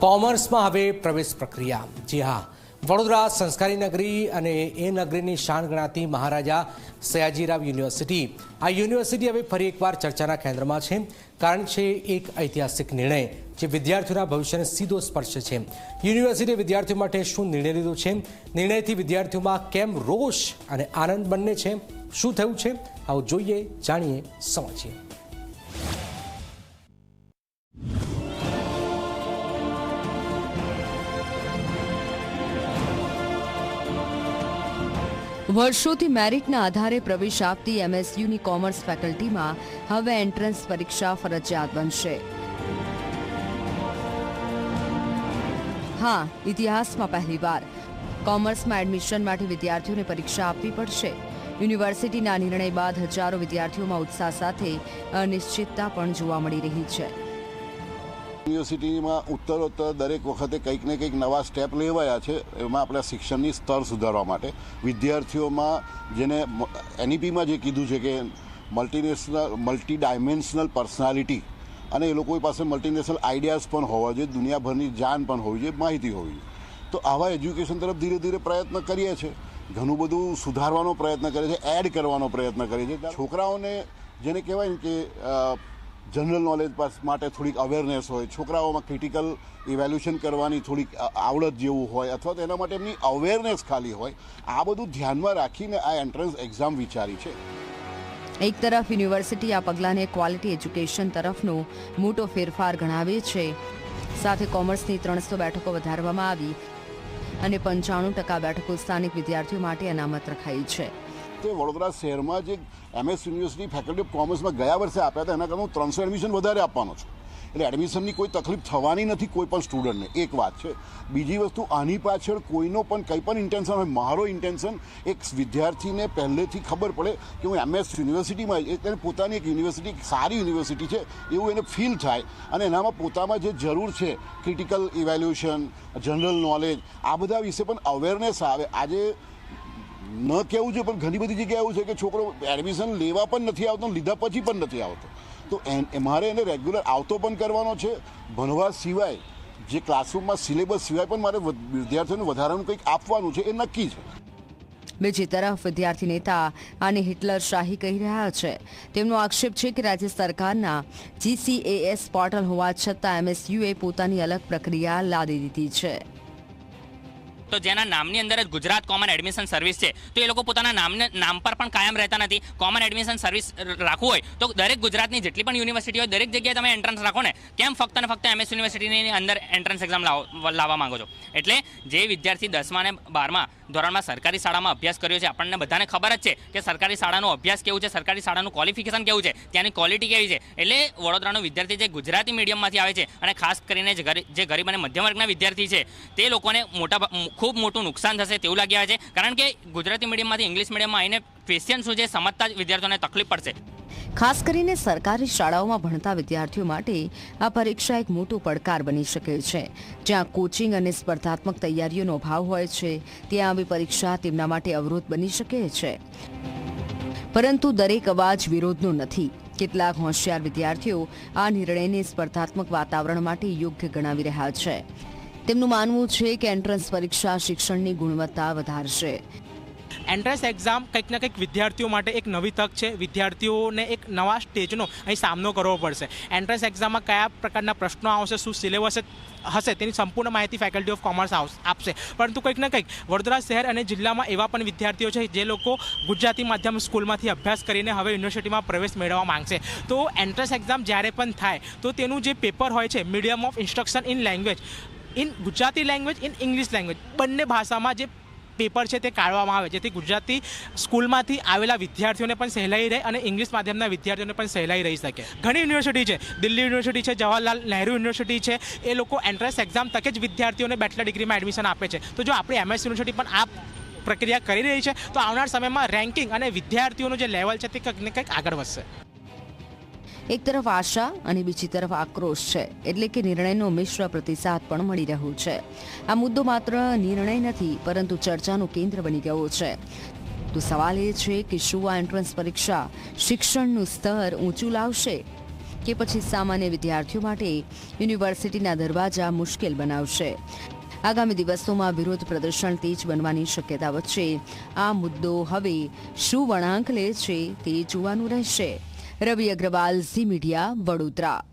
કોમર્સમાં હવે પ્રવેશ પ્રક્રિયા. જી હા, વડોદરા સંસ્કારી નગરી અને એ નગરીની શાન ગણાતી મહારાજા સયાજીરાવ યુનિવર્સિટી. આ યુનિવર્સિટી હવે ફરી એકવાર ચર્ચાના કેન્દ્રમાં છે. કારણ છે એક ઐતિહાસિક નિર્ણય જે વિદ્યાર્થીઓના ભવિષ્યને સીધો સ્પર્શે છે. યુનિવર્સિટીએ વિદ્યાર્થીઓ માટે શું નિર્ણય લીધો છે? નિર્ણયથી વિદ્યાર્થીઓમાં કેમ રોષ અને આનંદ બંને છે? શું થયું છે? આવો જોઈએ, જાણીએ, સમજીએ. વર્ષોથી મેરિટના આધારે પ્રવેશ આપતી એમએસયુની કોમર્સ ફેકલ્ટીમાં હવે એન્ટ્રન્સ પરીક્ષા ફરજિયાત બનશે. હા, ઇતિહાસમાં પહેલીવાર કોમર્સમાં એડમિશન માટે વિદ્યાર્થીઓને પરીક્ષા આપવી પડશે. યુનિવર્સિટીના નિર્ણય બાદ હજારો વિદ્યાર્થીઓમાં ઉત્સાહ સાથે અનિશ્ચિતતા પણ જોવા મળી રહી છે. યુનિવર્સિટીમાં ઉત્તરોત્તર દરેક વખતે કંઈક ને કંઈક નવા સ્ટેપ લેવાયા છે. એમાં આપણા શિક્ષણની સ્તર સુધારવા માટે વિદ્યાર્થીઓમાં જેને એનઈપીમાં જે કીધું છે કે મલ્ટી ડાયમેન્શનલ પર્સનાલિટી અને એ લોકો પાસે મલ્ટીનેશનલ આઈડિયાઝ પણ હોવા જોઈએ, દુનિયાભરની જાણ પણ હોવી જોઈએ, માહિતી હોવી જોઈએ. તો આવા એજ્યુકેશન તરફ ધીરે ધીરે પ્રયત્ન કરીએ છીએ. ઘણું બધું સુધારવાનો પ્રયત્ન કરીએ છીએ, એડ કરવાનો પ્રયત્ન કરીએ છીએ. છોકરાઓને જેને કહેવાય ને કે જનરલ નોલેજ માટે થોડીક અવેરનેસ હોય, છોકરાઓમાં ક્રિટિકલ ઇવેલ્યુશન કરવાની થોડીક આવડત જેવું હોય, અથવા તો એના માટે એમની અવેરનેસ ખાલી હોય, આ બધું ધ્યાનમાં રાખીને આ એન્ટ્રન્સ એક્ઝામ વિચારી છે. એક તરફ યુનિવર્સિટી આ પગલાંને ક્વોલિટી એજ્યુકેશન તરફનો મોટો ફેરફાર ગણાવે છે. સાથે કોમર્સની 300 બેઠકો વધારવામાં આવી અને 95% બેઠકો સ્થાનિક વિદ્યાર્થીઓ માટે અનામત રખાઈ છે. વડોદરા શહેરમાં જે એમએસ યુનિવર્સિટી ફેકલ્ટી ઓફ કોમર્સમાં ગયા વર્ષે આપ્યા હતા એના કરતાં 300 એડમિશન વધારે આપવાનો છું. એટલે એડમિશનની કોઈ તકલીફ થવાની નથી કોઈ પણ સ્ટુડન્ટને. એક વાત છે. બીજી વસ્તુ, આની પાછળ કોઈનો પણ કંઈ પણ ઇન્ટેન્શન હોય, મારો ઇન્ટેન્શન એક વિદ્યાર્થીને પહેલેથી ખબર પડે કે હું એમએસ યુનિવર્સિટીમાં એને પોતાની એક યુનિવર્સિટી સારી યુનિવર્સિટી છે એવું એને ફીલ થાય અને એનામાં પોતામાં જે જરૂર છે ક્રિટિકલ ઇવેલ્યુશન, જનરલ નોલેજ, આ બધા વિશે પણ અવેરનેસ આવે. આજે ન કહેવું છે પણ ઘણી બધી જગ્યાએ એવું છે કે છોકરો એડમિશન લેવા પણ નથી આવતો, લીધા પછી પણ નથી આવતો. તો મારે એને રેગ્યુલર આવતો પણ કરવાનો છે. ભણવા સિવાય જે ક્લાસરૂમમાં સિલેબસ સિવાય પણ મારે વિદ્યાર્થીઓને વધારાનું કંઈક આપવાનું છે, એ નક્કી છે. બીજી તરફ વિદ્યાર્થી નેતા આને હિટલર શાહી કહી રહ્યા છે. તેમનો આક્ષેપ છે કે રાજ્ય સરકારના GCAS પોર્ટલ હોવા છતાં એમએસયુએ પોતાની અલગ પ્રક્રિયા લાદી દીધી છે. તો જેના નામની અંદર જ ગુજરાત કોમન એડમિશન સર્વિસ છે, તો એ લોકો પોતાના નામ પર પણ કાયમ રહેતા નથી. કોમન એડમિશન સર્વિસ રાખવું હોય તો દરેક ગુજરાતની જેટલી પણ યુનિવર્સિટી હોય દરેક જગ્યાએ તમે એન્ટ્રન્સ રાખો ને. કેમ ફક્ત ને ફક્ત એમએસ યુનિવર્સિટીની અંદર એન્ટ્રન્સ એક્ઝામ લાવવા માંગો છો? એટલે જે વિદ્યાર્થી 10મા અને 12મા ધોરણમાં સરકારી શાળામાં અભ્યાસ કર્યો છે, આપણને બધાને ખબર જ છે કે સરકારી શાળાનો અભ્યાસ કેવું છે, સરકારી શાળાનું ક્વોલિફિકેશન કેવું છે, ત્યાંની ક્વોલિટી કેવી છે. એટલે વડોદરાનો વિદ્યાર્થી જે ગુજરાતી મીડિયમમાંથી આવે છે અને ખાસ કરીને જે ગરીબ અને મધ્યમ વર્ગના વિદ્યાર્થી છે તે લોકોને ખૂબ મોટું નુકસાન થશે તેવું લાગી આવે છે. કારણ કે ગુજરાતી મીડિયમમાંથી ઇંગ્લિશ મીડિયમમાં આવીને ક્વેશ્ચન શું છે સમજતા જ વિદ્યાર્થીઓને તકલીફ પડશે. ખાસ કરીને સરકારી શાળાઓમાં ભણતા વિદ્યાર્થીઓ માટે આ પરીક્ષા એક મોટો પડકાર બની શકે છે. જ્યાં કોચિંગ અને સ્પર્ધાત્મક તૈયારીઓનો અભાવ હોય છે ત્યાં આવી પરીક્ષા તેમના માટે અવરોધ બની શકે છે. પરંતુ દરેક અવાજ વિરોધનો નથી. કેટલાક હોશિયાર વિદ્યાર્થીઓ આ નિર્ણયને સ્પર્ધાત્મક વાતાવરણ માટે યોગ્ય ગણાવી રહ્યા છે. તેમનું માનવું છે કે એન્ટ્રન્સ પરીક્ષા શિક્ષણની ગુણવત્તા વધારશે. એન્ટ્રન્સ એક્ઝામ કંઈક ને કંઈક વિદ્યાર્થીઓ માટે એક નવી તક છે. વિદ્યાર્થીઓને એક નવા સ્ટેજનો અહીં સામનો કરવો પડશે. એન્ટ્રન્સ એક્ઝામમાં કયા પ્રકારના પ્રશ્નો આવશે, શું સિલેબસ હશે, તેની સંપૂર્ણ માહિતી ફેકલ્ટી ઓફ કોમર્સ આપશે. પરંતુ કંઈક ને કંઈક વડોદરા શહેર અને જિલ્લામાં એવા પણ વિદ્યાર્થીઓ છે જે લોકો ગુજરાતી માધ્યમ સ્કૂલમાંથી અભ્યાસ કરીને હવે યુનિવર્સિટીમાં પ્રવેશ મેળવવા માંગશે. તો એન્ટ્રન્સ એક્ઝામ જ્યારે પણ થાય તો તેનું જે પેપર હોય છે medium of instruction in language, in Gujarati language, in English language, બંને ભાષામાં જે પેપર છે તે કાઢવામાં આવે, જેથી ગુજરાતી સ્કૂલમાંથી આવેલા વિદ્યાર્થીઓને પણ સહેલાઈ રહે અને ઇંગ્લિશ માધ્યમના વિદ્યાર્થીઓને પણ સહેલાઈ રહી શકે. ઘણી યુનિવર્સિટી છે, દિલ્હી યુનિવર્સિટી છે, જવાહરલાલ નહેરુ યુનિવર્સિટી છે, એ લોકો એન્ટ્રન્સ એક્ઝામ તકે જ વિદ્યાર્થીઓને બેચલર ડિગ્રીમાં એડમિશન આપે છે. તો જો આપણી એમએસ યુનિવર્સિટી પણ આ પ્રક્રિયા કરી રહી છે તો આવનાર સમયમાં રેન્કિંગ અને વિદ્યાર્થીઓનું જે લેવલ છે તે કંઈક ને કંઈક આગળ વધશે. એક તરફ આશા અને બીજી તરફ આક્રોશ છે. એટલે કે નિર્ણયનો મિશ્ર પ્રતિસાદ પણ મળી રહ્યો છે. આ મુદ્દો માત્ર નિર્ણય નથી પરંતુ ચર્ચાનું કેન્દ્ર બની ગયો છે. તો સવાલ એ છે કે શું આ એન્ટ્રન્સ પરીક્ષા શિક્ષણનું સ્તર ઊંચું લાવશે કે પછી સામાન્ય વિદ્યાર્થીઓ માટે યુનિવર્સિટીના દરવાજા મુશ્કેલ બનાવશે? આગામી દિવસોમાં વિરોધ પ્રદર્શન તેજ બનવાની શક્યતા વચ્ચે આ મુદ્દો હવે શું વળાંક લે છે તે જોવાનું રહેશે. રવિ અગ્રવાલ, ઝી મીડિયા, વડોદરા.